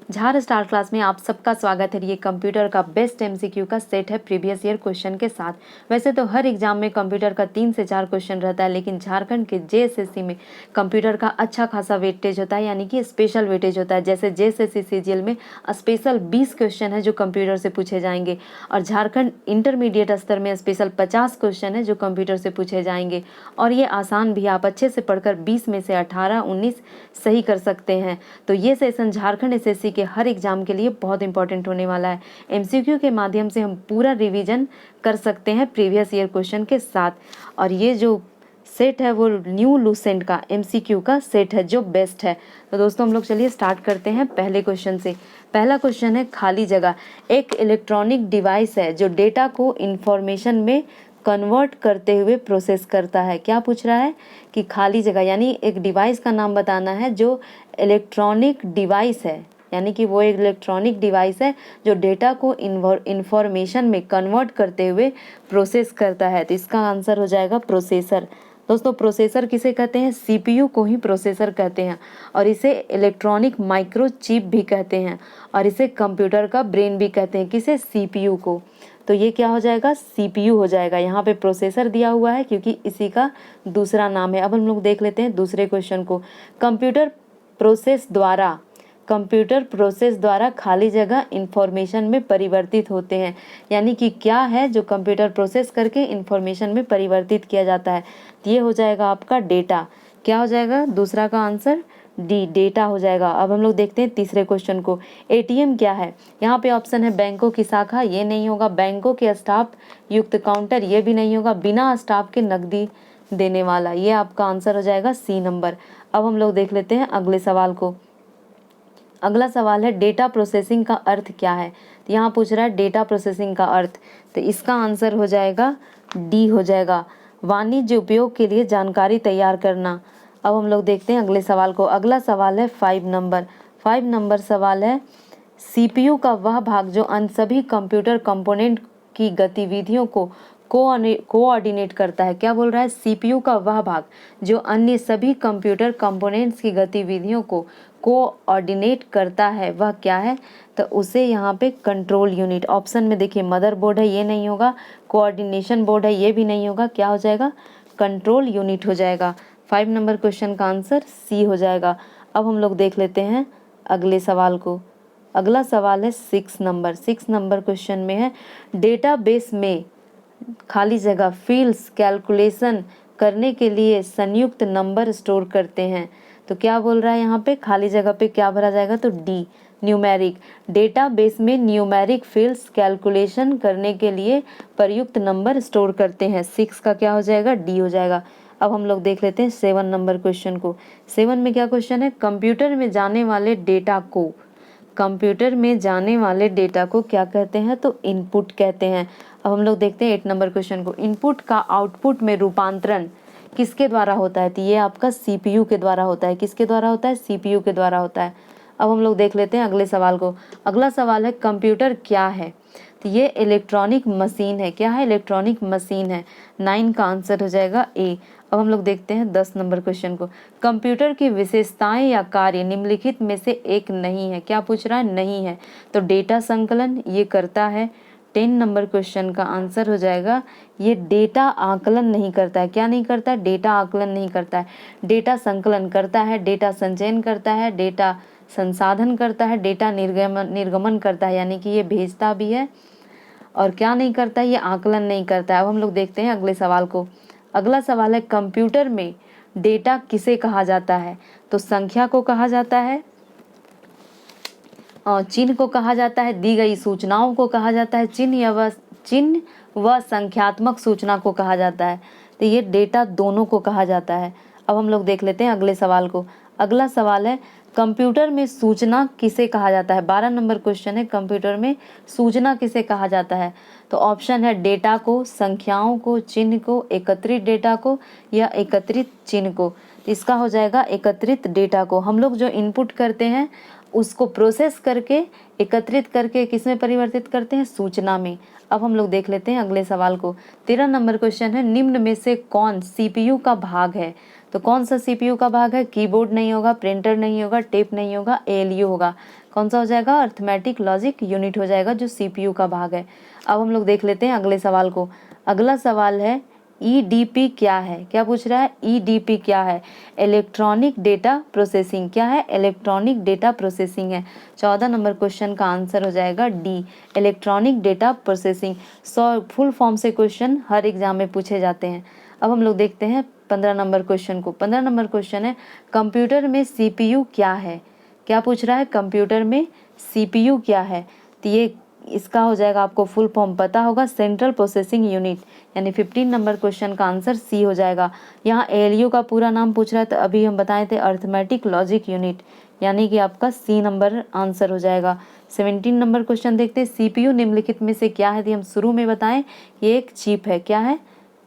झार star class में आप सबका स्वागत है। ये कंप्यूटर का बेस्ट एमसीक्यू का सेट है प्रीवियस ईयर क्वेश्चन के साथ। वैसे तो हर एग्जाम में कंप्यूटर का 3 से 4 क्वेश्चन रहता है, लेकिन झारखंड के जेएसएससी में कंप्यूटर का अच्छा खासा वेटेज होता है, यानी कि स्पेशल वेटेज होता है। जैसे जेएसएससी सीजीएल में स्पेशल 20 क्वेश्चन है जो कंप्यूटर से पूछे जाएंगे, और झारखंड इंटरमीडिएट स्तर में स्पेशल 50 क्वेश्चन है जो कंप्यूटर से पूछे जाएंगे। और ये आसान भी, आप अच्छे से पढ़कर 20 में से 18, 19 सही कर सकते हैं। तो ये सेशन झारखंड एसएससी के हर एग्जाम के लिए बहुत इंपॉर्टेंट होने वाला है। एमसीक्यू के माध्यम से हम पूरा रिवीजन कर सकते हैं प्रीवियस ईयर क्वेश्चन के साथ। और ये जो सेट है वो न्यू लूसेंट का एमसीक्यू का सेट है जो बेस्ट है। तो दोस्तों हम लोग चलिए स्टार्ट करते हैं पहले क्वेश्चन से। पहला क्वेश्चन है खाली जगह। एक इलेक्ट्रॉनिक डिवाइस है जो डेटा को इंफॉर्मेशन में कन्वर्ट करते हुए प्रोसेस करता है। क्या पूछ रहा है कि खाली जगह यानी एक डिवाइस का नाम बताना है जो इलेक्ट्रॉनिक डिवाइस है, यानी कि वो एक इलेक्ट्रॉनिक डिवाइस है जो डेटा को इंफॉर्मेशन में कन्वर्ट करते हुए प्रोसेस करता है। तो इसका आंसर हो जाएगा प्रोसेसर। दोस्तों प्रोसेसर किसे कहते हैं? सीपीयू को ही प्रोसेसर कहते हैं, और इसे इलेक्ट्रॉनिक माइक्रोचिप भी कहते हैं, और इसे कंप्यूटर का ब्रेन भी कहते हैं। किसे? सीपीयू को। तो ये क्या हो जाएगा? सीपीयू हो जाएगा। यहाँ पे प्रोसेसर दिया हुआ है क्योंकि इसी का दूसरा नाम है। अब हम लोग देख लेते हैं दूसरे क्वेश्चन को। कंप्यूटर प्रोसेस द्वारा खाली जगह इंफॉर्मेशन में परिवर्तित होते हैं। यानी कि क्या है जो कंप्यूटर प्रोसेस करके इंफॉर्मेशन में परिवर्तित किया जाता है? तो ये हो जाएगा आपका डेटा। क्या हो जाएगा? दूसरा का आंसर डी, डेटा हो जाएगा। अब हम लोग देखते हैं तीसरे क्वेश्चन को। एटीएम क्या है? यहाँ पे ऑप्शन है बैंकों की शाखा, ये नहीं होगा। बैंकों के स्टाफ युक्त काउंटर, ये भी नहीं होगा। बिना स्टाफ के नकदी देने वाला, ये आपका आंसर हो जाएगा सी नंबर। अब हम लोग देख लेते हैं अगले सवाल को। अगला सवाल है डेटा प्रोसेसिंग का अर्थ क्या है? तो यहाँ पूछ रहा है डेटा प्रोसेसिंग का अर्थ, तो इसका आंसर हो जाएगा डी हो जाएगा, वाणिज्य उपयोग के लिए जानकारी तैयार करना। अब हम लोग देखते हैं अगले सवाल को। अगला सवाल है 5 नंबर सवाल है सीपीयू का वह भाग जो अन्य सभी कंप्यूटर कंपोनेंट की गतिविधियों को कोऑर्डिनेट करता है। क्या बोल रहा है? सीपीयू का वह भाग जो अन्य सभी कंप्यूटर कंपोनेंट्स की गतिविधियों को कोऑर्डिनेट करता है, वह क्या है? तो उसे यहाँ पे कंट्रोल यूनिट, ऑप्शन में देखिए मदरबोर्ड है, ये नहीं होगा। कोऑर्डिनेशन बोर्ड है, ये भी नहीं होगा। क्या हो जाएगा? कंट्रोल यूनिट हो जाएगा। 5 नंबर क्वेश्चन का आंसर सी हो जाएगा। अब हम लोग देख लेते हैं अगले सवाल को। अगला सवाल है 6 नंबर क्वेश्चन में है डेटाबेस में खाली जगह फील्ड्स कैलकुलेशन करने के लिए संयुक्त नंबर स्टोर करते हैं। तो क्या बोल रहा है यहाँ पे? खाली जगह पे क्या भरा जाएगा? तो डी, न्यूमेरिक। डेटाबेस में न्यूमेरिक फील्ड्स कैलकुलेशन करने के लिए प्रयुक्त नंबर स्टोर करते हैं। 6 का क्या हो जाएगा? डी हो जाएगा। अब हम लोग देख लेते हैं 7 नंबर क्वेश्चन को। 7 में क्या क्वेश्चन है? कंप्यूटर में जाने वाले डेटा को क्या कहते हैं? तो इनपुट कहते हैं। अब हम लोग देखते हैं 8 नंबर क्वेश्चन को। इनपुट का आउटपुट में रूपांतरण किसके द्वारा होता है? तो ये आपका सीपीयू के द्वारा होता है। किसके द्वारा होता है? सीपीयू के द्वारा होता है। अब हम लोग देख लेते हैं अगले सवाल को। अगला सवाल है कंप्यूटर क्या है? तो ये इलेक्ट्रॉनिक मशीन है। क्या है? इलेक्ट्रॉनिक मशीन है। 9 का आंसर हो जाएगा ए। अब हम लोग देखते हैं 10 नंबर क्वेश्चन को। कंप्यूटर की विशेषताएं या कार्य निम्नलिखित में से एक नहीं है। क्या पूछ रहा है? नहीं है। तो डेटा संकलन ये करता है। 10 नंबर क्वेश्चन का आंसर हो जाएगा ये डेटा आकलन नहीं करता है। क्या नहीं करता है? डेटा आकलन नहीं करता है। डेटा संकलन करता है, डेटा संचयन करता है, डेटा संसाधन करता है, डेटा निर्गमन करता है, यानी कि ये भेजता भी है। और क्या नहीं करता है? ये आकलन नहीं करता है। अब हम लोग देखते हैं अगले सवाल को। अगला सवाल है कंप्यूटर में डेटा किसे कहा जाता है? तो संख्या को कहा जाता है, चिन्ह को कहा जाता है, दी गई सूचनाओं को कहा जाता है, चिन्ह व संख्यात्मक सूचना को कहा जाता है। तो ये डेटा दोनों को कहा जाता है। अब हम लोग देख लेते हैं अगले सवाल को। अगला सवाल है कंप्यूटर में सूचना किसे कहा जाता है? 12 नंबर क्वेश्चन है कंप्यूटर में सूचना किसे कहा जाता है? तो ऑप्शन है डेटा को, संख्याओं को, चिन्ह को, एकत्रित डेटा को या एकत्रित चिन्ह को। इसका हो जाएगा एकत्रित डेटा को। हम लोग जो इनपुट करते हैं उसको प्रोसेस करके एकत्रित करके किस में परिवर्तित करते हैं? सूचना में। अब हम लोग देख लेते हैं अगले सवाल को। 13 नंबर क्वेश्चन है निम्न में से कौन सीपीयू का भाग है? तो कौन सा सीपीयू का भाग है? कीबोर्ड नहीं होगा, प्रिंटर नहीं होगा, टेप नहीं होगा, एएलयू होगा। कौन सा हो जाएगा, अर्थमेटिक लॉजिक यूनिट हो जाएगा, जो सीपीयू का भाग है। अब हम लोग देख लेते हैं अगले सवाल को। अगला सवाल है ईडीपी क्या है। क्या पूछ रहा है, ईडीपी क्या है, इलेक्ट्रॉनिक डेटा प्रोसेसिंग। क्या है, इलेक्ट्रॉनिक डेटा प्रोसेसिंग है। 14 नंबर क्वेश्चन का आंसर हो जाएगा D, electronic data processing. 100 full form से क्वेश्चन हर एग्जाम में पूछे जाते हैं। अब हम लोग देखते हैं 15 नंबर क्वेश्चन को। 15 नंबर क्वेश्चन है कंप्यूटर में सीपीयू क्या है। क्या पूछ रहा है, कंप्यूटर में सीपीयू क्या है। तो ये इसका हो जाएगा, आपको फुल फॉर्म पता होगा, सेंट्रल प्रोसेसिंग यूनिट, यानी 15 नंबर क्वेश्चन का आंसर सी हो जाएगा। यहाँ एएलयू का पूरा नाम पूछ रहा है, तो अभी हम बताए थे अर्थमेटिक लॉजिक यूनिट, यानी कि आपका सी नंबर आंसर हो जाएगा। 17 नंबर क्वेश्चन देखते हैं, सीपीयू निम्नलिखित में से क्या है। तो हम शुरू में बताएं, ये एक चिप है। क्या है,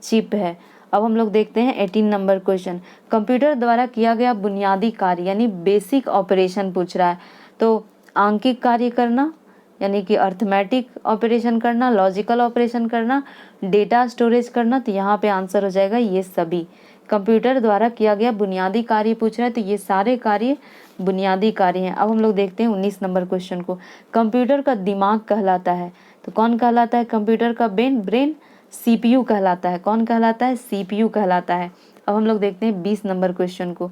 चिप है। अब हम लोग देखते हैं 18 नंबर क्वेश्चन, कंप्यूटर द्वारा किया गया बुनियादी कार्य यानी बेसिक ऑपरेशन पूछ रहा है। तो आंकिक कार्य करना यानी कि अर्थमेटिक ऑपरेशन करना, लॉजिकल ऑपरेशन करना, डेटा स्टोरेज करना। तो यहाँ पे आंसर हो जाएगा ये सभी। कंप्यूटर द्वारा किया गया बुनियादी कार्य पूछ रहा है, तो ये सारे कार्य बुनियादी कार्य हैं। अब हम लोग देखते हैं 19 नंबर क्वेश्चन को, कंप्यूटर का दिमाग कहलाता है। तो कौन कहलाता है कंप्यूटर का ब्रेन, सीपीयू कहलाता है। कौन कहलाता है, सीपीयू कहलाता है। अब हम लोग देखते हैं 20 नंबर क्वेश्चन को।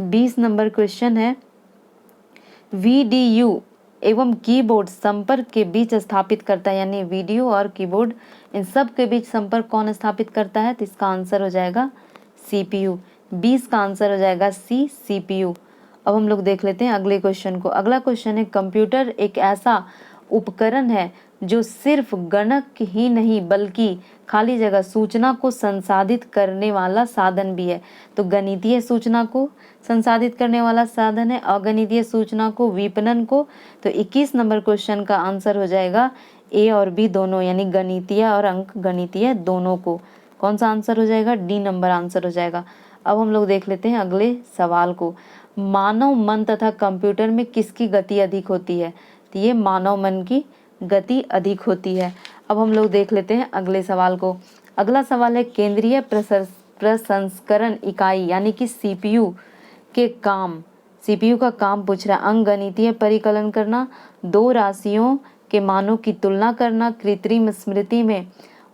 20 नंबर क्वेश्चन है वीडीयू एवं कीबोर्ड संपर्क के बीच स्थापित करता है, यानी वीडियो और कीबोर्ड इन सब के बीच संपर्क कौन स्थापित करता है। तो इसका आंसर हो जाएगा सीपीयू। 20 का आंसर हो जाएगा सी, सीपीयू। अब हम लोग देख लेते हैं अगले क्वेश्चन को। अगला क्वेश्चन है कंप्यूटर एक ऐसा उपकरण है जो सिर्फ गणक ही नहीं बल्कि खाली जगह सूचना को संसाधित करने वाला साधन भी है। तो गणितीय सूचना को संसाधित करने वाला साधन है, अगणितीय सूचना को, विपणन को। तो 21 नंबर क्वेश्चन का आंसर हो जाएगा ए और बी दोनों, यानी गणितीय और अंक गणितीय दोनों को। कौन सा आंसर हो जाएगा, डी नंबर आंसर हो जाएगा। अब हम लोग देख लेते हैं अगले सवाल को, मानव मन तथा कंप्यूटर में किसकी गति अधिक होती है। तो ये मानव मन की गति अधिक होती है। अब हम लोग देख लेते हैं अगले सवाल को। अगला सवाल है केंद्रीय प्रसंस्करण इकाई यानी कि सीपीयू के काम, सीपीयू का काम पूछ रहा है। अंकगणितीय परिकलन करना, दो राशियों के मानों की तुलना करना, कृत्रिम स्मृति में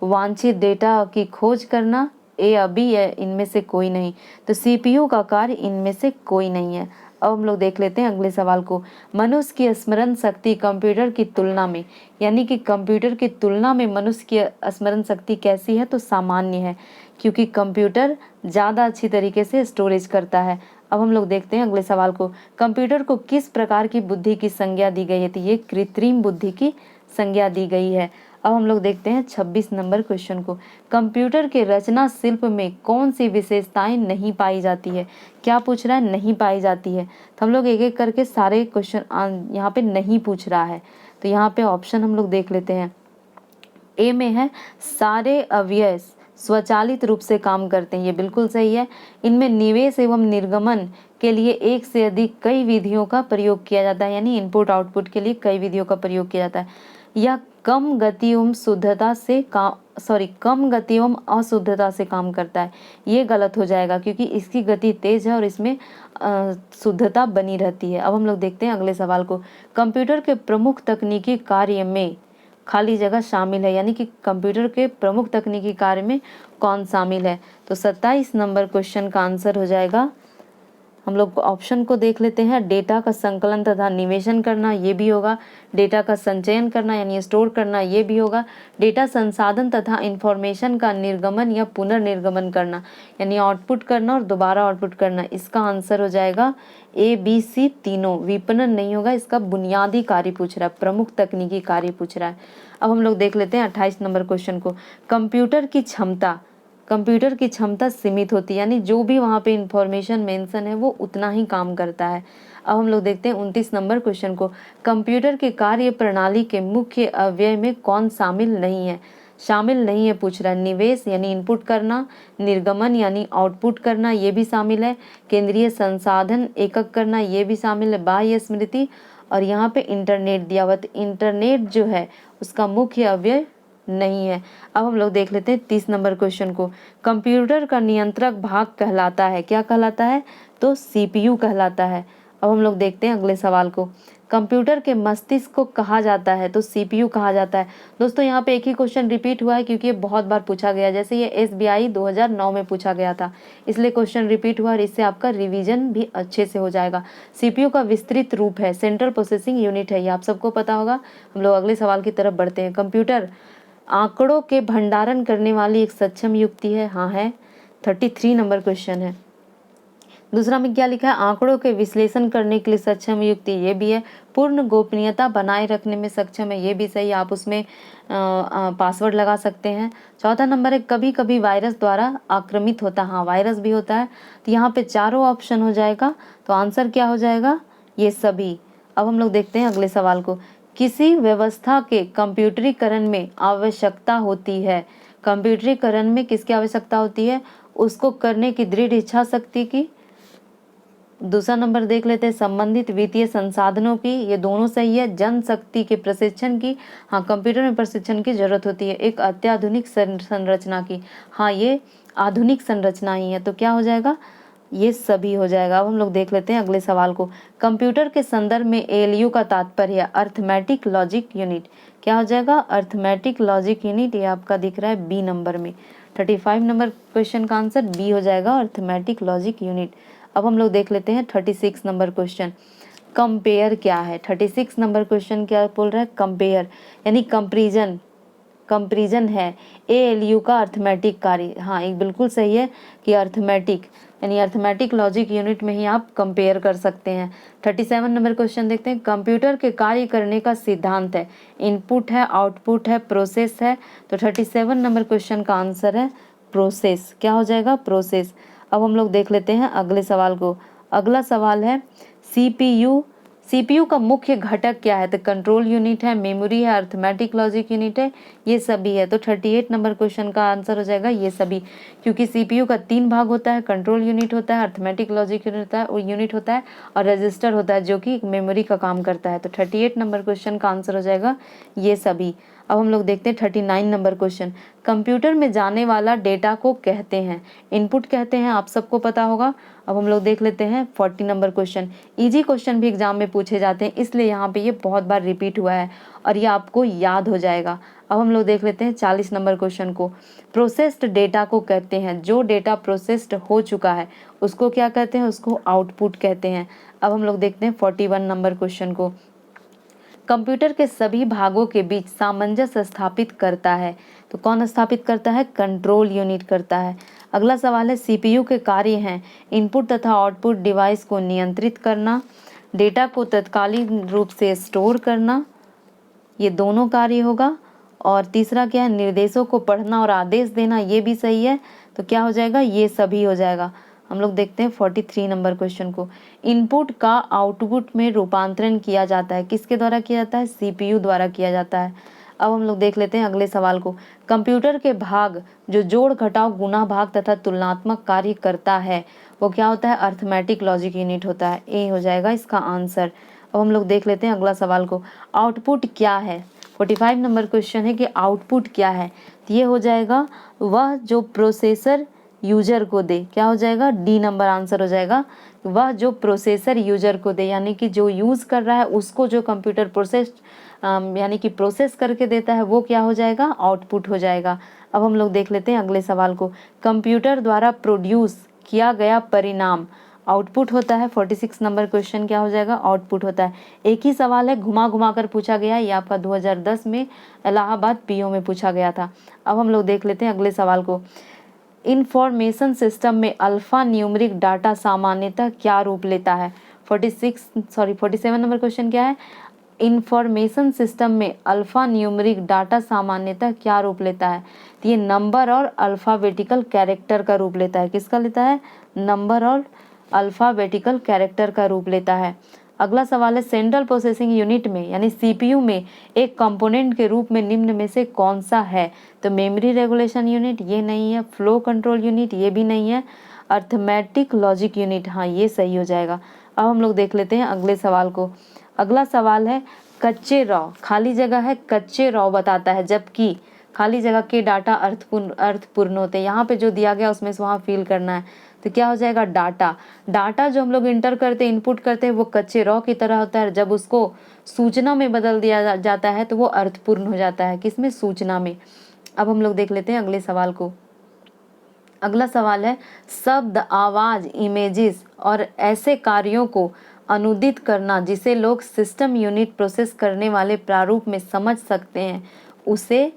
वांछित डेटा की खोज करना, ए अभी है इनमें से कोई नहीं। तो सीपीयू का कार्य इनमें से कोई नहीं है। अब हम लोग देख लेते हैं अगले सवाल को, मनुष्य की स्मरण शक्ति कंप्यूटर की तुलना में, यानी कि कंप्यूटर की तुलना में मनुष्य की स्मरण शक्ति कैसी है। तो सामान्य है, क्योंकि कंप्यूटर ज़्यादा अच्छी तरीके से स्टोरेज करता है। अब हम लोग देखते हैं अगले सवाल को, कंप्यूटर को किस प्रकार की बुद्धि की संज्ञा दी गई है। तो ये कृत्रिम बुद्धि की संज्ञा दी गई है। अब हम लोग देखते हैं 26 नंबर क्वेश्चन को, कंप्यूटर के रचना शिल्प में कौन सी विशेषताएं नहीं पाई जाती है। क्या पूछ रहा है, नहीं पाई जाती है। तो हम लोग एक एक करके सारे क्वेश्चन यहाँ पे नहीं पूछ रहा है। तो यहाँ पे ऑप्शन हम लोग देख लेते हैं। ए में है सारे अवयव स्वचालित रूप से काम करते हैं, ये बिल्कुल सही है। इनमें निवेश एवं निर्गमन के लिए एक से अधिक कई विधियों का प्रयोग किया जाता है, यानी इनपुट आउटपुट के लिए कई विधियों का प्रयोग किया जाता है। यह कम गति एवं शुद्धता से कम गति एवं अशुद्धता से काम करता है। ये गलत हो जाएगा, क्योंकि इसकी गति तेज है और इसमें शुद्धता बनी रहती है। अब हम लोग देखते हैं अगले सवाल को, कंप्यूटर के प्रमुख तकनीकी कार्य में खाली जगह शामिल है, यानी कि कंप्यूटर के प्रमुख तकनीकी कार्य में कौन शामिल है। तो 27 नंबर क्वेश्चन का आंसर हो जाएगा, हम लोग ऑप्शन को देख लेते हैं, डेटा का संकलन तथा निवेशन करना, ये भी होगा। डेटा का संचयन करना यानी स्टोर करना, ये भी होगा। डेटा संसाधन तथा इंफॉर्मेशन का निर्गमन या पुनर्निर्गमन करना, यानी आउटपुट करना और दोबारा आउटपुट करना। इसका आंसर हो जाएगा ए बी सी तीनों। विपणन नहीं होगा, इसका बुनियादी कार्य पूछ रहा है, प्रमुख तकनीकी कार्य पूछ रहा है। अब हम लोग देख लेते हैं 28 नंबर क्वेश्चन को, कंप्यूटर की क्षमता सीमित होती है, यानी जो भी वहाँ पे इंफॉर्मेशन मेंशन है वो उतना ही काम करता है। अब हम लोग देखते हैं 29 नंबर क्वेश्चन को, कंप्यूटर के कार्य प्रणाली के मुख्य अवयव में कौन शामिल नहीं है पूछ रहा है। निवेश यानी इनपुट करना, निर्गमन यानी आउटपुट करना, ये भी शामिल है। केंद्रीय संसाधन एकक करना, ये भी शामिल है। बाह्य स्मृति और यहाँ पे इंटरनेट दिया हुआ, तो इंटरनेट जो है उसका मुख्य अवयव नहीं है। अब हम लोग देख लेते हैं 30 नंबर क्वेश्चन को, कंप्यूटर का नियंत्रक भाग कहलाता है, क्या कहलाता है। तो सीपीयू कहलाता है। अब हम लोग देखते हैं अगले सवाल को। कंप्यूटर के मस्तिष्क को कहा जाता है, तो सीपीयू कहा जाता है। दोस्तों यहाँ पे एक ही क्वेश्चन रिपीट हुआ है क्योंकि ये बहुत बार पूछा गया, जैसे ये एसबीआई 2009 में पूछा गया था, इसलिए क्वेश्चन रिपीट हुआ और इससे आपका रिवीजन भी अच्छे से हो जाएगा। सीपीयू का विस्तृत रूप है सेंट्रल प्रोसेसिंग यूनिट है, ये आप सबको पता होगा। हम लोग अगले सवाल की तरफ बढ़ते हैं। कंप्यूटर आंकड़ों के भंडारण करने वाली एक सक्षम युक्ति है, हाँ है, 33 नंबर क्वेश्चन है। दूसरा में क्या लिखा है, आंकड़ों के विश्लेषण करने के लिए सक्षम युक्ति, ये भी है। पूर्ण गोपनीयता बनाए रखने में सक्षम है, ये भी सही, आप उसमें पासवर्ड लगा सकते हैं। चौथा नंबर है, कभी कभी वायरस द्वारा आक्रमित होता है, हाँ वायरस भी होता है। तो यहाँ पे चारों ऑप्शन हो जाएगा, तो आंसर क्या हो जाएगा, ये सभी। अब हम लोग देखते हैं अगले सवाल को। किसी व्यवस्था के कंप्यूटरीकरण में आवश्यकता होती है, कंप्यूटरीकरण में किसकी आवश्यकता होती है, उसको करने की दृढ़ इच्छा शक्ति की। दूसरा नंबर देख लेते हैं, संबंधित वित्तीय संसाधनों की, ये दोनों सही है। जनशक्ति के प्रशिक्षण की, हाँ कंप्यूटर में प्रशिक्षण की जरूरत होती है। एक अत्याधुनिक संरचना की, हाँ ये आधुनिक संरचना ही है, तो क्या हो जाएगा, ये सभी हो जाएगा। अब हम लोग देख लेते हैं अगले सवाल को। कंप्यूटर के संदर्भ में एएलयू का तात्पर्य है अर्थमेटिक लॉजिक यूनिट, क्या हो जाएगा, अर्थमेटिक लॉजिक यूनिट, ये आपका दिख रहा है बी नंबर में। 35 नंबर क्वेश्चन का आंसर बी हो जाएगा, अर्थमेटिक लॉजिक यूनिट। अब हम लोग देख लेते हैं 36 नंबर क्वेश्चन। कंपेयर क्या है, 36 नंबर क्वेश्चन क्या बोल रहा है, कंपेयर यानी कंपैरिजन, कंपैरिजन है एएलयू का अर्थमेटिक कार्य, हाँ एक बिल्कुल सही है कि अर्थमेटिक यानी अर्थमेटिक लॉजिक यूनिट में ही आप कंपेयर कर सकते हैं। 37 नंबर क्वेश्चन देखते हैं। कंप्यूटर के कार्य करने का सिद्धांत है, इनपुट है, आउटपुट है, प्रोसेस है, तो 37 नंबर क्वेश्चन का आंसर है प्रोसेस, क्या हो जाएगा, प्रोसेस। अब हम लोग देख लेते हैं अगले सवाल को। अगला सवाल है सीपीयू, सीपीयू का मुख्य घटक क्या है, तो कंट्रोल यूनिट है, मेमोरी है, अर्थमेटिक लॉजिक यूनिट है, ये सभी है। तो 38 नंबर क्वेश्चन का आंसर हो जाएगा ये सभी, क्योंकि सीपीयू का 3 भाग होता है, कंट्रोल यूनिट होता है, अर्थमेटिक लॉजिक यूनिट होता है और रजिस्टर होता है जो कि मेमोरी का काम करता है। तो 38 नंबर क्वेश्चन का आंसर हो जाएगा ये सभी। अब हम लोग देखते हैं 39 नंबर क्वेश्चन। कंप्यूटर में जाने वाला डेटा को कहते हैं, इनपुट कहते हैं, आप सबको पता होगा। अब हम लोग देख लेते हैं 40 नंबर क्वेश्चन। इजी क्वेश्चन भी एग्जाम में पूछे जाते हैं, इसलिए यहाँ पे ये बहुत बार रिपीट हुआ है और ये आपको याद हो जाएगा। अब हम लोग देख लेते हैं 40 नंबर क्वेश्चन को। प्रोसेस्ड डेटा को कहते हैं, जो डेटा प्रोसेस्ड हो चुका है उसको क्या कहते हैं, उसको आउटपुट कहते हैं। अब हम लोग देखते हैं 41 नंबर क्वेश्चन को। कंप्यूटर के सभी भागों के बीच सामंजस्य स्थापित करता है, तो कौन स्थापित करता है, कंट्रोल यूनिट करता है। अगला सवाल है सीपीयू के कार्य हैं इनपुट तथा आउटपुट डिवाइस को नियंत्रित करना, डेटा को तत्कालीन रूप से स्टोर करना, ये दोनों कार्य होगा। और तीसरा क्या है, निर्देशों को पढ़ना और आदेश देना, ये भी सही है, तो क्या हो जाएगा, ये सभी हो जाएगा। हम लोग देखते हैं 43 नंबर क्वेश्चन को। इनपुट का आउटपुट में रूपांतरण किया जाता है, किसके द्वारा किया जाता है, सीपीयू द्वारा किया जाता है। अब हम लोग देख लेते हैं अगले सवाल को। कंप्यूटर के भाग जो जोड़ घटाव गुणा भाग तथा तुलनात्मक कार्य करता है वो क्या होता है, अर्थमेटिक लॉजिक यूनिट होता है, ए हो जाएगा इसका आंसर। अब हम लोग देख लेते हैं अगला सवाल को। आउटपुट क्या है, 45 नंबर क्वेश्चन है कि आउटपुट क्या है, तो ये हो जाएगा वह जो प्रोसेसर यूजर को दे, क्या हो जाएगा, डी नंबर आंसर हो जाएगा। वह जो प्रोसेसर यूजर को दे, यानी कि जो यूज़ कर रहा है उसको जो कंप्यूटर प्रोसेस यानी कि प्रोसेस करके देता है वो क्या हो जाएगा, आउटपुट हो जाएगा। अब हम लोग देख लेते हैं अगले सवाल को। कंप्यूटर द्वारा प्रोड्यूस किया गया परिणाम आउटपुट होता है, 46 नंबर क्वेश्चन क्या हो जाएगा, आउटपुट होता है। एक ही सवाल है, घुमा घुमा कर पूछा गया, ये आपका 2010 में इलाहाबाद पीओ में पूछा गया था। अब हम लोग देख लेते हैं अगले सवाल को। इंफॉर्मेशन सिस्टम में अल्फा न्यूमेरिक डाटा सामान्यतः क्या रूप लेता है, 47 नंबर क्वेश्चन क्या है, इंफॉर्मेशन सिस्टम में अल्फा न्यूमेरिक डाटा सामान्यतः क्या रूप लेता है, तो ये नंबर और अल्फ़ाबेटिकल कैरेक्टर का रूप लेता है, किसका लेता है, नंबर और अल्फ़ाबेटिकल कैरेक्टर का रूप लेता है। अगला सवाल है सेंट्रल प्रोसेसिंग यूनिट में यानी सीपीयू में एक कंपोनेंट के रूप में निम्न में से कौन सा है, तो मेमोरी रेगुलेशन यूनिट ये नहीं है, फ्लो कंट्रोल यूनिट ये भी नहीं है, अर्थमेटिक लॉजिक यूनिट हाँ ये सही हो जाएगा। अब हम लोग देख लेते हैं अगले सवाल को। अगला सवाल है कच्चे रॉ, खाली जगह है कच्चे रॉ बताता है, जबकि खाली जगह के डाटा अर्थपूर्ण होते हैं, यहाँ पे जो दिया गया उसमें से वहाँ फिल करना है। तो क्या हो जाएगा डाटा। डाटा जो हम लोग इंटर करते हैं, इनपुट करते हैं, वो कच्चे रॉ की तरह होता है। जब उसको सूचना में बदल दिया जाता है तो वो अर्थपूर्ण हो जाता है। किसमें? सूचना में। अब हम लोग देख लेते हैं अगले सवाल को। अगला सवाल है शब्द, आवाज, इमेजेस और ऐसे कार्यों को अनुदित करना जिसे लोग सिस्टम यूनिट प्रोसेस करने वाले प्रारूप में समझ सकते हैं, उसे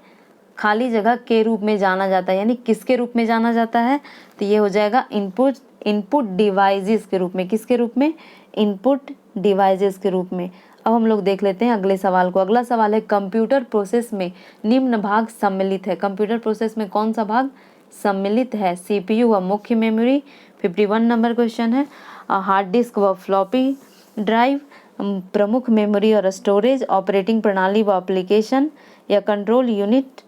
खाली जगह के रूप में जाना जाता है। यानी किसके रूप में जाना जाता है? तो ये हो जाएगा इनपुट डिवाइसेस के रूप में। किसके रूप में? इनपुट डिवाइसेस के रूप में। अब हम लोग देख लेते हैं अगले सवाल को। अगला सवाल है कंप्यूटर प्रोसेस में निम्न भाग सम्मिलित है। कंप्यूटर प्रोसेस में कौन सा भाग सम्मिलित है? सीपीयू व मुख्य मेमोरी, 51 नंबर क्वेश्चन है। हार्ड डिस्क व फ्लॉपी ड्राइव, प्रमुख मेमोरी और स्टोरेज, ऑपरेटिंग प्रणाली व एप्लीकेशन, या कंट्रोल यूनिट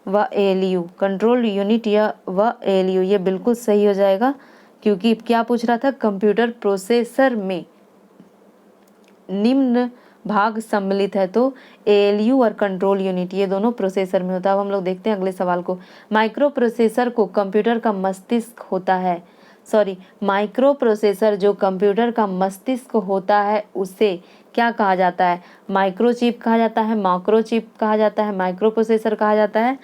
व एएलयू। कंट्रोल यूनिट या व एएलयू, ये बिल्कुल सही हो जाएगा, क्योंकि क्या पूछ रहा था? कंप्यूटर प्रोसेसर में निम्न भाग सम्मिलित है, तो एएलयू और कंट्रोल यूनिट ये दोनों प्रोसेसर में होता है। अब हम लोग देखते हैं अगले सवाल को। माइक्रो प्रोसेसर को कंप्यूटर का मस्तिष्क होता है, माइक्रो प्रोसेसर जो कंप्यूटर का मस्तिष्क होता है उसे क्या कहा जाता है? माइक्रो चिप कहा जाता है, माइक्रो चिप कहा जाता है, माइक्रो प्रोसेसर कहा जाता है।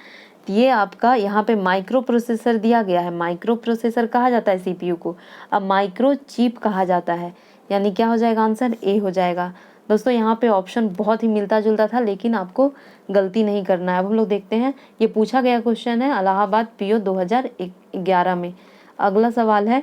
ये आपका यहाँ पे माइक्रो प्रोसेसर दिया गया है, माइक्रो प्रोसेसर कहा जाता है सीपीयू को। अब माइक्रो चिप कहा जाता है, यानी क्या हो जाएगा आंसर? ए हो जाएगा। दोस्तों यहाँ पे ऑप्शन बहुत ही मिलता जुलता था, लेकिन आपको गलती नहीं करना है। अब हम लोग देखते हैं, ये पूछा गया क्वेश्चन है इलाहाबाद पीओ 2011 में। अगला सवाल है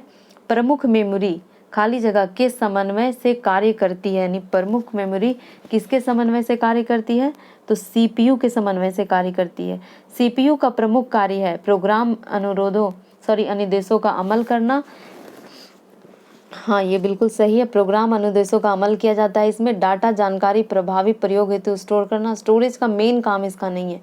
प्रमुख मेमोरी खाली जगह के समन्वय से कार्य करती है। यानी प्रमुख मेमोरी किसके समन्वय से कार्य करती है? तो सीपीयू के समन्वय से कार्य करती है। सीपीयू का प्रमुख कार्य है प्रोग्राम अनुदेशों का अमल करना। हाँ, ये बिल्कुल सही है, प्रोग्राम अनुदेशों का अमल किया जाता है इसमें। डाटा जानकारी प्रभावी प्रयोग हेतु स्टोर करना। स्टोरेज का मेन काम इसका नहीं है।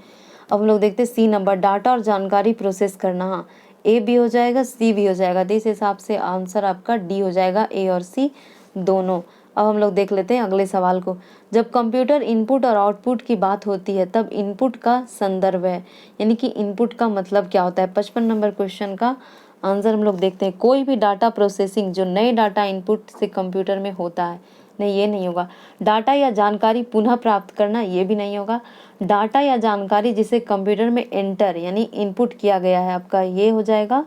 अब हम लोग देखते हैं सी नंबर, डाटा और जानकारी प्रोसेस करना। हाँ, ए भी हो जाएगा, सी भी हो जाएगा। तो इस हिसाब से आंसर आपका डी हो जाएगा, ए और सी दोनों। अब हम लोग देख लेते हैं अगले सवाल को। जब कंप्यूटर इनपुट और आउटपुट की बात होती है तब इनपुट का संदर्भ है, यानी कि इनपुट का मतलब क्या होता है? 55 नंबर क्वेश्चन का आंसर हम लोग देखते हैं। कोई भी डाटा प्रोसेसिंग जो नए डाटा इनपुट से कंप्यूटर में होता है, नहीं ये नहीं होगा। डाटा या जानकारी पुनः प्राप्त करना, ये भी नहीं होगा। डाटा या जानकारी जिसे कंप्यूटर में एंटर यानी इनपुट किया गया है आपका, ये हो जाएगा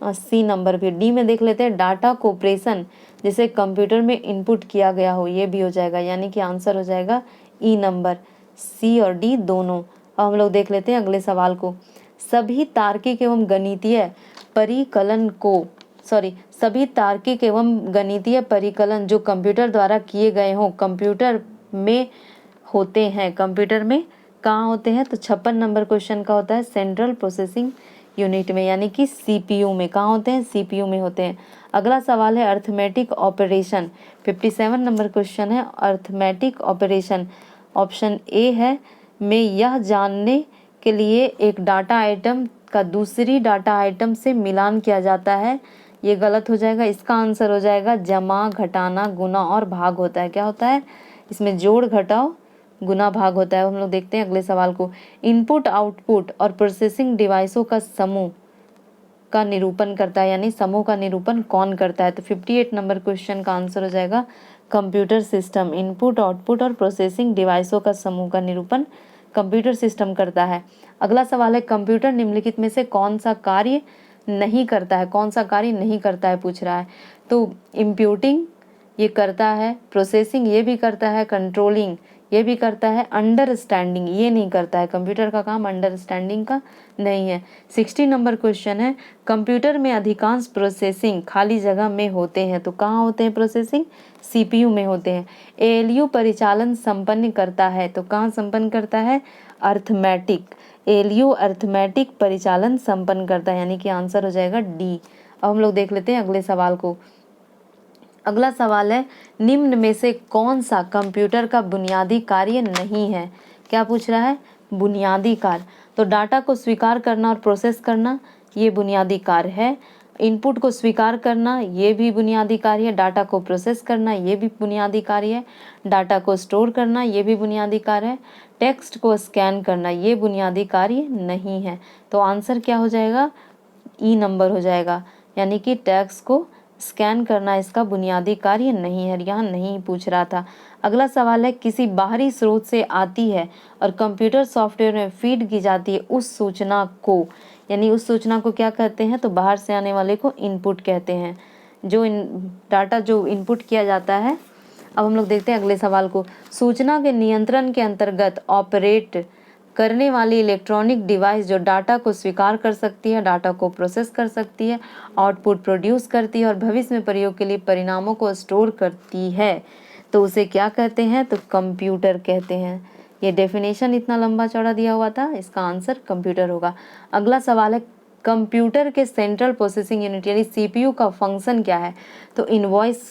सी नंबर भी। डी में देख लेते हैं, डाटा को ऑपरेशन जिसे कंप्यूटर में इनपुट किया गया हो, ये भी हो जाएगा, यानी कि आंसर हो जाएगा ई नंबर। सी और डी दोनों। अब हम लोग देख लेते हैं अगले सवाल को। सभी तार्किक एवं गणितीय परिकलन जो कंप्यूटर द्वारा किए गए हों कंप्यूटर में होते हैं। कंप्यूटर में कहाँ होते हैं? तो 56 नंबर क्वेश्चन का होता है सेंट्रल प्रोसेसिंग यूनिट में, यानी कि सीपीयू में। कहाँ होते हैं? सीपीयू में होते हैं। अगला सवाल है अर्थमेटिक ऑपरेशन, 57 नंबर क्वेश्चन है। अर्थमेटिक ऑपरेशन ऑप्शन ए है में यह जानने के लिए एक डाटा आइटम का दूसरी डाटा आइटम से मिलान किया जाता है, ये गलत हो जाएगा। इसका आंसर हो जाएगा जमा, घटाना, गुना और भाग होता है। क्या होता है इसमें? जोड़, घटाव, गुना, भाग होता है। हम लोग देखते हैं अगले सवाल को। इनपुट, आउटपुट और प्रोसेसिंग डिवाइसों का समूह का निरूपण करता है, यानी समूह का निरूपण कौन करता है? तो 58 नंबर क्वेश्चन का आंसर हो जाएगा कंप्यूटर सिस्टम। इनपुट, आउटपुट और प्रोसेसिंग डिवाइसों का समूह का निरूपण कंप्यूटर सिस्टम करता है। अगला सवाल है कंप्यूटर निम्नलिखित में से कौन सा कार्य नहीं करता है? कौन सा कार्य नहीं करता है पूछ रहा है। तो इंप्यूटिंग ये करता है, प्रोसेसिंग ये भी करता है, कंट्रोलिंग ये भी करता है, अंडरस्टैंडिंग ये नहीं करता है। कंप्यूटर का काम अंडरस्टैंडिंग का नहीं है। 60 नंबर क्वेश्चन है कंप्यूटर में अधिकांश प्रोसेसिंग खाली जगह में होते हैं, तो कहाँ होते हैं प्रोसेसिंग? सीपीयू में होते हैं। एएलयू परिचालन संपन्न करता है, तो कहाँ संपन्न करता है? अर्थमेटिक। एएलयू अर्थमेटिक परिचालन संपन्न करता है, यानी कि आंसर हो जाएगा डी। अब हम लोग देख लेते हैं अगले सवाल को। अगला सवाल है निम्न में से कौन सा कंप्यूटर का बुनियादी कार्य नहीं है? क्या पूछ रहा है? बुनियादी कार्य। तो डाटा को स्वीकार करना और प्रोसेस करना ये बुनियादी कार्य है। इनपुट को स्वीकार करना ये भी बुनियादी कार्य है। डाटा को प्रोसेस करना ये भी बुनियादी कार्य है। डाटा को स्टोर करना ये भी बुनियादी कार्य है। टेक्स्ट को स्कैन करना ये बुनियादी कार्य नहीं है। तो आंसर क्या हो जाएगा? ई नंबर हो जाएगा। यानी कि टेक्स्ट को स्कैन करना इसका बुनियादी कार्य नहीं है, यहाँ नहीं पूछ रहा था। अगला सवाल है, किसी बाहरी स्रोत से आती है और कंप्यूटर सॉफ्टवेयर में फीड की जाती है उस सूचना को, यानी उस सूचना को क्या कहते हैं, तो बाहर से आने वाले को इनपुट कहते हैं। जो डाटा जो इनपुट किया जाता है। अब हम लोग देखते हैं अगले सवाल को। सूचना के नियंत्रण के अंतर्गत ऑपरेट करने वाली इलेक्ट्रॉनिक डिवाइस जो डाटा को स्वीकार कर सकती है, डाटा को प्रोसेस कर सकती है, आउटपुट प्रोड्यूस करती है और भविष्य में प्रयोग के लिए परिणामों को स्टोर करती है, तो उसे क्या कहते हैं, तो कंप्यूटर कहते हैं। ये डेफिनेशन इतना लंबा चौड़ा दिया हुआ था, इसका आंसर कंप्यूटर होगा। अगला सवाल है, कंप्यूटर के सेंट्रल प्रोसेसिंग यूनिट यानी सीपीयू का फंक्शन क्या है, तो इनवॉइस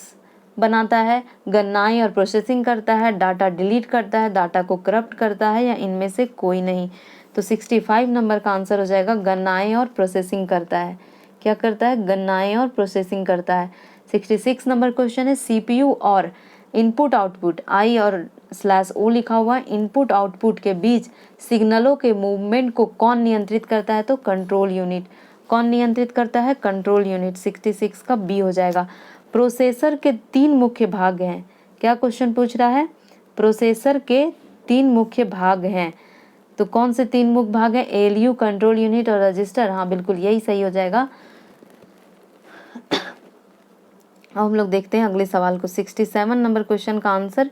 बनाता है, गणनाएं और प्रोसेसिंग करता है, डाटा डिलीट करता है, डाटा को करप्ट करता है, या इनमें से कोई नहीं। तो 65 नंबर का आंसर हो जाएगा गणनाएं और प्रोसेसिंग करता है। क्या करता है, गणनाएं और प्रोसेसिंग करता है। 66 नंबर क्वेश्चन है, सीपीयू और इनपुट आउटपुट आई और /o लिखा हुआ है, इनपुट आउटपुट के बीच सिग्नलों के मूवमेंट को कौन नियंत्रित करता है, तो कंट्रोल यूनिट। कौन नियंत्रित करता है, कंट्रोल यूनिट। 66 का बी हो जाएगा। प्रोसेसर के 3 मुख्य भाग हैं। क्या क्वेश्चन पूछ रहा है, प्रोसेसर के 3 मुख्य भाग हैं, तो कौन से 3 मुख्य भाग हैं, एएलयू, कंट्रोल यूनिट और रजिस्टर। हाँ बिल्कुल यही सही हो जाएगा। अब हम लोग देखते हैं अगले सवाल को। 67 नंबर क्वेश्चन का आंसर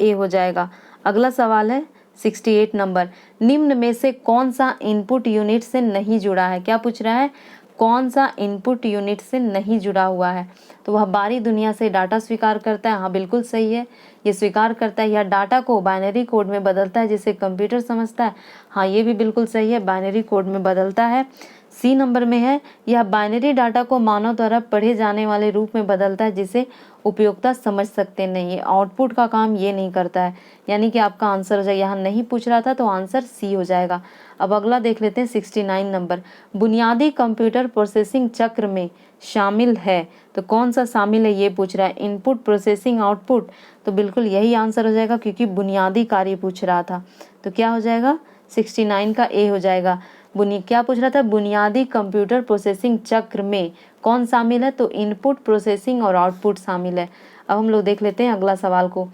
ए हो जाएगा। अगला सवाल है 68 नंबर, निम्न में से कौन सा इनपुट यूनिट से नहीं जुड़ा है। क्या पूछ रहा है, कौन सा इनपुट यूनिट से नहीं जुड़ा हुआ है, तो वह बाहरी दुनिया से डाटा स्वीकार करता है। हाँ बिल्कुल सही है, ये स्वीकार करता है, या डाटा को बाइनरी कोड में बदलता है जिसे कंप्यूटर समझता है। हाँ ये भी बिल्कुल सही है, बाइनरी कोड में बदलता है। सी नंबर में है, यह बाइनरी डाटा को मानव द्वारा पढ़े जाने वाले रूप में बदलता है जिसे उपयोक्ता समझ सकते नहीं। आउटपुट का काम ये नहीं करता है, यानी कि आपका आंसर हो जाएगा, यहाँ नहीं पूछ रहा था तो आंसर सी हो जाएगा। अब अगला देख लेते हैं 69 नंबर, बुनियादी कंप्यूटर प्रोसेसिंग चक्र में शामिल है, तो कौन सा शामिल है ये पूछ रहा है, इनपुट, प्रोसेसिंग, आउटपुट। तो बिल्कुल यही आंसर हो जाएगा क्योंकि बुनियादी कार्य पूछ रहा था, तो क्या हो जाएगा 69 का ए हो जाएगा। क्या पूछ रहा था, बुनियादी कंप्यूटर प्रोसेसिंग चक्र में कौन शामिल है, तो इनपुट, प्रोसेसिंग और आउटपुट शामिल है। अब हम लोग देख लेते हैं अगला सवाल को।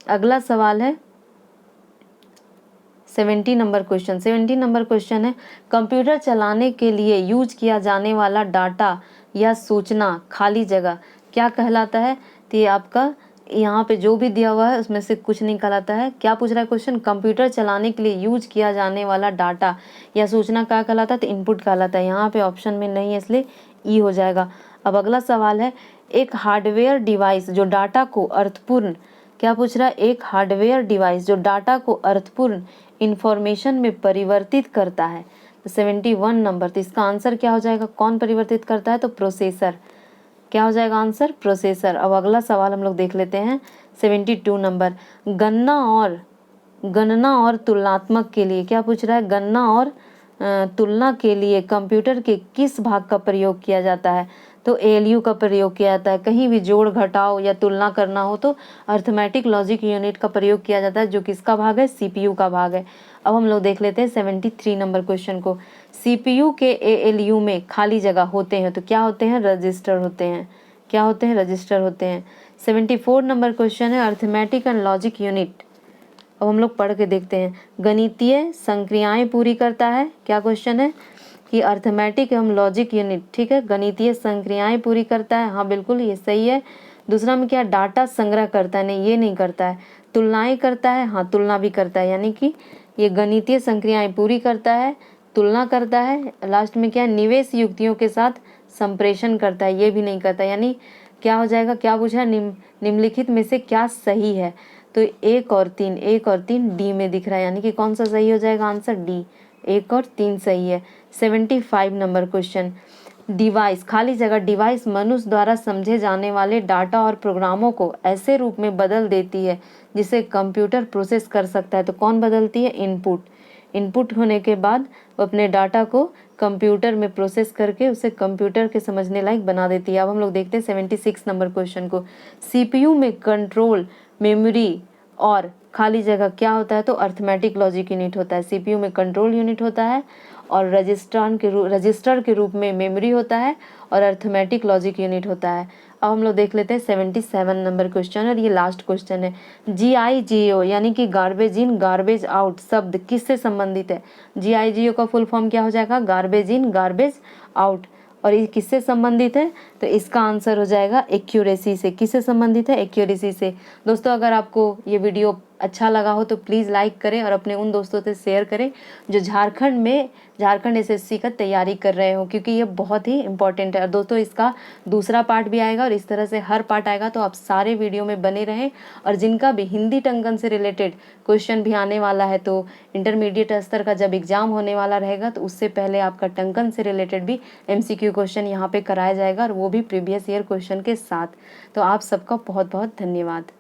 अगला सवाल है 70 नंबर क्वेश्चन। 70 नंबर क्वेश्चन है, कंप्यूटर चलाने के लिए यूज किया जाने वाला डाटा या सूचना खाली जगह क्या कहलाता है। तो ये आपका यहाँ पे जो भी दिया हुआ है उसमें से कुछ नहीं कहलाता है। क्या पूछ रहा है क्वेश्चन, कंप्यूटर चलाने के लिए यूज किया जाने वाला डाटा या सूचना क्या कहलाता है, तो इनपुट कहलाता है। यहाँ पे ऑप्शन में नहीं है इसलिए ई हो जाएगा। अब अगला सवाल है, एक हार्डवेयर डिवाइस जो डाटा को अर्थपूर्ण, क्या पूछ रहा है, एक हार्डवेयर डिवाइस जो डाटा को अर्थपूर्ण इंफॉर्मेशन में परिवर्तित करता है। तो 71 नंबर, तो इसका आंसर क्या हो जाएगा, कौन परिवर्तित करता है, तो प्रोसेसर। क्या हो जाएगा आंसर, प्रोसेसर। अब अगला सवाल हम लोग देख लेते हैं 72 नंबर, गणना और तुलनात्मक के लिए, क्या पूछ रहा है, गणना और तुलना के लिए कंप्यूटर के किस भाग का प्रयोग किया जाता है, तो एएलयू का प्रयोग किया जाता है। कहीं भी जोड़ घटाव या तुलना करना हो तो अर्थमेटिक लॉजिक यूनिट का प्रयोग किया जाता है, जो किसका भाग है, सीपीयू का भाग है। अब हम लोग देख लेते हैं 73 नंबर क्वेश्चन को। सीपीयू के एएलयू में खाली जगह होते हैं, तो क्या होते हैं, रजिस्टर होते हैं। क्या होते हैं, रजिस्टर होते हैं। 74 नंबर क्वेश्चन है, अर्थमेटिक एंड लॉजिक यूनिट। अब हम लोग पढ़ के देखते हैं, गणितीय संक्रियाएं पूरी करता है। क्या क्वेश्चन है कि अर्थमेटिक एवं लॉजिक यूनिट, ठीक है, गणितीय संक्रियाएं पूरी करता है। हाँ बिल्कुल ये सही है। दूसरा में क्या, डाटा संग्रह करता है, नहीं ये नहीं करता है। तुलनाएं करता है, हाँ तुलना भी करता है, यानी कि ये गणितीय संक्रियाएं पूरी करता है, तुलना करता है। लास्ट में क्या, निवेश युक्तियों के साथ संप्रेषण करता है, ये भी नहीं करता। यानी क्या हो जाएगा, क्या पूछा, निम्नलिखित में से क्या सही है, तो 1 और 3 डी में दिख रहा है, यानी कि कौन सा सही हो जाएगा आंसर, डी, 1 और 3 सही है। 75 नंबर क्वेश्चन, डिवाइस खाली जगह, डिवाइस मनुष्य द्वारा समझे जाने वाले डाटा और प्रोग्रामों को ऐसे रूप में बदल देती है जिसे कंप्यूटर प्रोसेस कर सकता है, तो कौन बदलती है, इनपुट। इनपुट होने के बाद वो अपने डाटा को कंप्यूटर में प्रोसेस करके उसे कंप्यूटर के समझने लायक बना देती है। अब हम लोग देखते हैं 76 नंबर क्वेश्चन को। सीपीयू में कंट्रोल, मेमोरी और खाली जगह क्या होता है, तो अर्थमेटिक लॉजिक यूनिट होता है। सीपीयू में कंट्रोल यूनिट होता है और रजिस्टर के रूप में मेमोरी होता है और अर्थमेटिक लॉजिक यूनिट होता है। अब हम लोग देख लेते हैं 77 नंबर क्वेश्चन, और ये लास्ट क्वेश्चन है। GIGO यानी कि गार्बेज इन गार्बेज आउट शब्द किससे संबंधित है? GIGO का फुल फॉर्म क्या हो जाएगा? Garbage in garbage out. और ये किससे संबंधित है? तो इसका आंसर हो जाएगा एक्यूरेसी से। किससे संबंधित है? एक्यूरेसी से। दोस्तों, अगर आपको ये वीडियो अच्छा लगा हो तो प्लीज़ लाइक करें और अपने उन दोस्तों से शेयर करें जो झारखंड SSC का तैयारी कर रहे हो, क्योंकि ये बहुत ही इंपॉर्टेंट है। और दोस्तों, इसका दूसरा पार्ट भी आएगा और इस तरह से हर पार्ट आएगा, तो आप सारे वीडियो में बने रहें। और जिनका भी हिंदी टंकन से रिलेटेड क्वेश्चन भी आने वाला है, तो इंटरमीडिएट स्तर का जब एग्जाम होने वाला रहेगा तो उससे पहले आपका टंकन से रिलेटेड भी MCQ क्वेश्चन यहाँ पे कराया जाएगा, और वो भी प्रीवियस ईयर क्वेश्चन के साथ। तो आप सबका बहुत बहुत धन्यवाद।